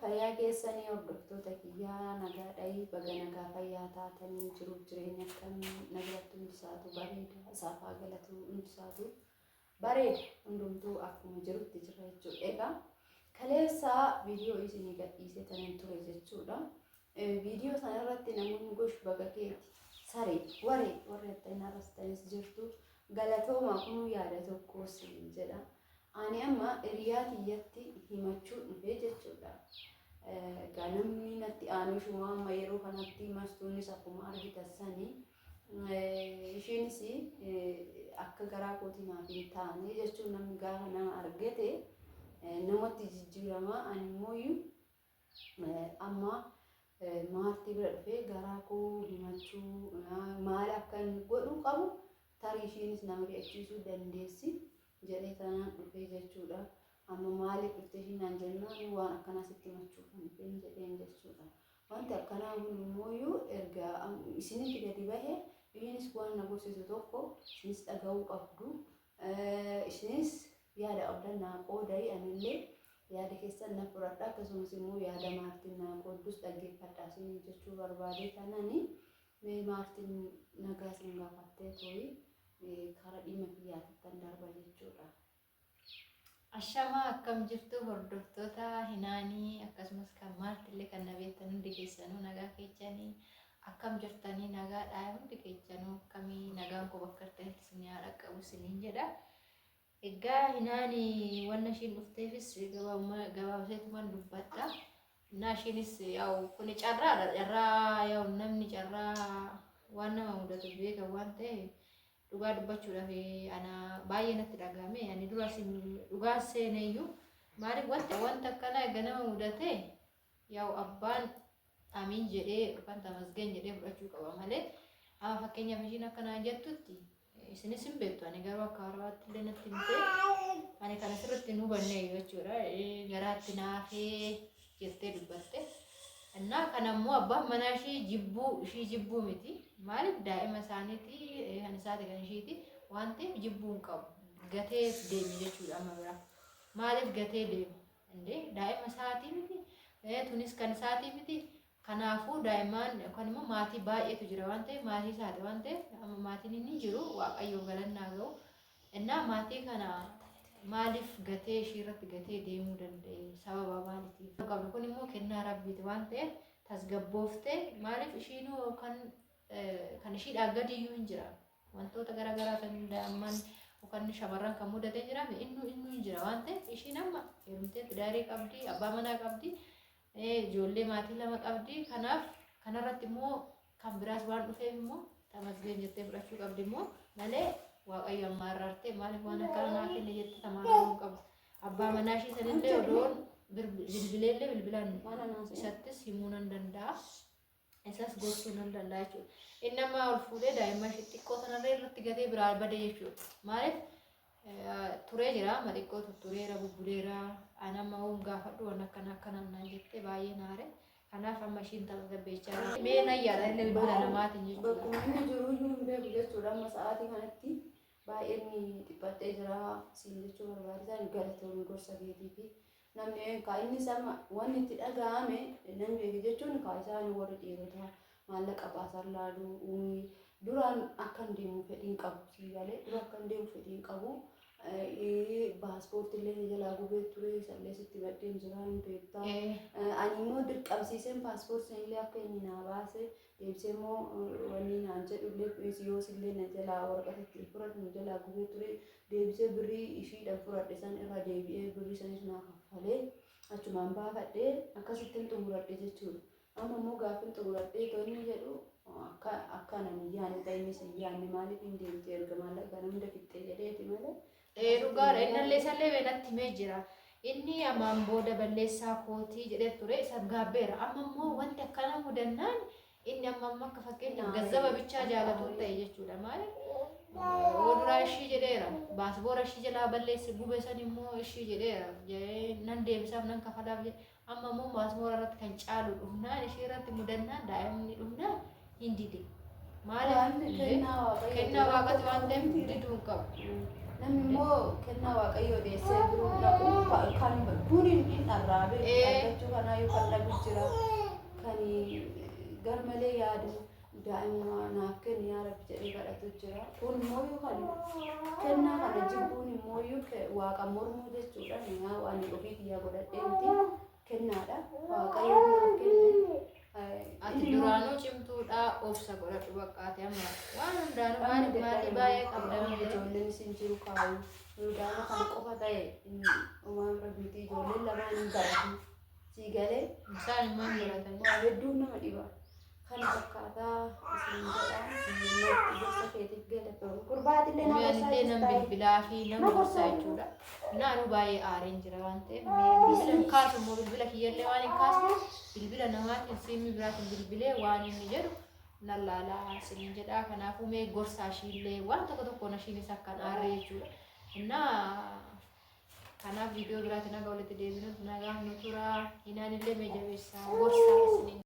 fayyaa keessanii hordoftoota kiyyaa nagaadhayi baga nagaa fayyaa taatanii jiruuf jireenya akkamii nagaatti hundisaatu bareeda isaafaa galatu hundisaatu bareeda hundumtuu akkuma jirutti jira jechuudha. Egaa kaleessaa viidiyoo isinii gadhiisee tanan ture jechuudha. Viidiyoo sana irratti namoonni gosh baga keeti saree waree attanii arrastanis jirtu galatooma kunuu yaada tokkos jedha. Ani amma hiriyaatiyyatti himachuu dhufee jechuudha. Namni natti aanushuma amma yeroo kanatti mastuunis akkuma argitan sanii isheenis akka garaa kootii naaf hin taane jechuun namni gaafa nama argate namatti jijjiirama. Ani immoo amma maaltii bira dhufee garaa koo himachuu maal akka godhuu qabu tarii isheenis nama dhiyachiisuu dandeessi. Jedhee tanaan dhufee jechuudha. Amma maaliif dhuftee ishiin jennaan waan akkanaa sitti himachuuf kan dhufeen jedheen jechuudha. Wanti akkanaa kun immoo erga isinitti gadi bahe isheenis waan na gorsitu tokko isinis dhagahuu qabdu. Isinis yaada qabdannaa qoodayi anillee yaada keessan na fudhadha akkasumas immoo yaada maartiin na qooddus dhaggeeffadhaa isin jechuu barbaade tanani maartiin nagaa isin gaafattee to'i. Karaa dhimma biyyaatti kan darba jechuudha. Ashama akkam jirtu hordoftoota hinaanii akkasumas kan maartillee kan na beektan hundi keessanuu nagaa keessanii akkam jirtanii nagaadhaa hundi keessanuu akkamii nagaan koo bakka artanitti isin yaa dhaqqabu isiniin jedha. Egaa hinaanii wanna ishiin dhufteefis gabaabseetumaan dubbadha. Naa ishiinis yaa'u kuni carraa yaa'u namni carraa waan nama mudatu beeka waan ta'eef dhugaa dubbachuudhaaf ana baay'ee natti dhagahame. Ani duras dhugaa seeneeyyuu maaliif wanta akkanaa egaa nama mudate yaa'u abbaan amiin jedhee yookaan tamasgeen jedhee fudhachuu qaba malee amma fakkeenyaaf ishiin akkanaa jettutti isinis hin beektu. Ani garuu akka harawaatti illee natti himte ani kana sirriitti hin hubanne jechuudha. Garaatti naafee jettee dubbatte. Innaa kanammoo abbaan manaa ishii jibbuu miti. Maaliif daa'ima isaaniiti kan isaati kan ishiiti waan ta'eef jibbuu hin qabu. Gatee deemi jechuudha amma bira. Maaliif gatee deemu? Indee daa'ima isaatii miti. Tunis kan isaatii miti. Kanaafuu daa'imaan yookaan immoo maatii baay'eetu jira waan ta'eef maatii isaati waan ta'eef amma maatiin inni jiru waaqayyoon galannaa ga'u. Innaa maatii kana maaliif gatee ishii irratti gatee deemuu danda'e sababa maaliitiif? Qabnu kun immoo kennaa rabbiiti waan ta'eef tasgabbooftee maaliif ishiinuu kan ishiidhaa gadiyyuu hin jira. Wantoota garaagaraa kan daa'imman yookaan shamarran kan mudatee jira innuu hin jira waan ta'eef ishiin amma heerumtee daarii qabdi, abbaa manaa qabdi, ijoollee maatii lama qabdi. Kanaaf kanarratti immoo kan biraas waan dhufeef immoo tamasgeen jettee fudhachuu qabdi immoo malee waaqayyo amma arraartee maaliif waan akkana naa kenne jettee tamaamuu qabdi. Abbaa manaa ishii sanillee odoon bilbileellee bilbilaan isattis himuu nan danda'a. Isas gochuu nan danda'a jechuudha. Inni amma ol fuudhee daa'imman ishii xiqqoo sanarree irratti gatee biraa bade jechuudha. Maaliif turee jira amma xiqqoo tuttureera bubbuleera ani amma gaafadhu waan akkanaan naan jettee baay'ee naare. Kanaaf amma ishiin tasgabbeechaa mee nayyaadha illee bilbila namaatiin jechuudha. Bakkuma inni jiru iyyuu hin beeku jechuudha. Amma sa'aatii kanatti baay'ee inni dhiphattee jira siin jechuu barbaachisan galatoomii gorsa keetii fi namni inni sama wanni itti dhagahame namni beeku jechuun isaan warri dhiirotaa maallaqa baasan laaluu duraan akka hin deemu fedhiin qabu siigalee dura akka hin deemu fedhiin qabu. Paaspoortii illee jalaa gubee ture sallee sitti baddeen jira hin beektaa. Ani immoo dirqamsiiseen paaspoortii illee akka inni naa baase deebisee immoo wanni naan jedhu illee yoos illee na jalaa waraqata itti fudhatu jalaa gubee ture deebisee birrii ishiidhaan fudhadhe san irra deebi'ee birrii sanis naa kaffalee achumaan baafadhee akkasittiin xumuradhe jechuudha. Amma immoo gaaffiin xumuradhee toonni jedhu akka namni yaani ta'innis yaanni maaliif hin deemte erga maallaqa hunda fixxee jedheeti malee. Dhugaadha innallee isallee beelatti himee jira. Inni ammaan booda balleessaa kootii jedhee ture isa gaabbeera. Amma immoo wanti akkana mudannaan inni amma akka fakkeenyaaf gazzaba bichaa jaalatu ta'e jechuudha. Maaliif oduraa ishii jedheera. Baasboora ishii jalaa balleesse gube san immoo ishii jedheera. Nan deebisaaf nan kafalaaf jedhe. Amma immoo baasboora irratti kan caalu dhufnaan ishii irratti mudannaan daa'imni dhufnaan hin dide. Maaliif kennaa waaqati waan ta'eef diduu hin qabu. namni immoo kennaa waaqayyoo deessee biroo dhaqu kan kun hin dharraabe argachuu kanaa yoo kan dhabu jira kan garmalee yaadu daa'ima naaf kenni yaa rabbi jedhee kadhatu jira kun immoo yoo kan kennaa kana jibbuun immoo yoo waaqa mormuu jechuudha naa waan ofii kiyyaa godhadhee miti kennaadha waaqayyoon naaf kenne. Ati duraanuu cimtuudha obsa godhadhu baqqaate amma waan hundaanuu maatii baay'ee qabda ijoolleen isin jiru kaayu hundaanuu kan qofa ta'e uumaan rabbiitii ijoolleen lamaan hin baratu sii galee isaan immoo hin baratanii waa hedduu nama dhiba kan fakkaataa isin jedha gosa keetiif galatoomuu gurbaatillee nama Miyaanillee nam bilbilaa fi nama gorsaa jechuudha. Naannoo baay'ee aareen jira waan ta'eef bilbila hin kaasu immoo bilbila kiyyallee waan hin kaasne bilbila namaatiin siimii biraatiin bilbilee waan inni jedhu nan laalaa isiniin jedha. Kanaafuu mee gorsaa ishiillee waan tokko tokkoon ishiinis akkan aaree jechuudha. Kanaaf viidiyoo biraatiin nagaa walitti deebinu nagaa nu tura. Inaanillee mee jabeessaa gorsaa isiniin.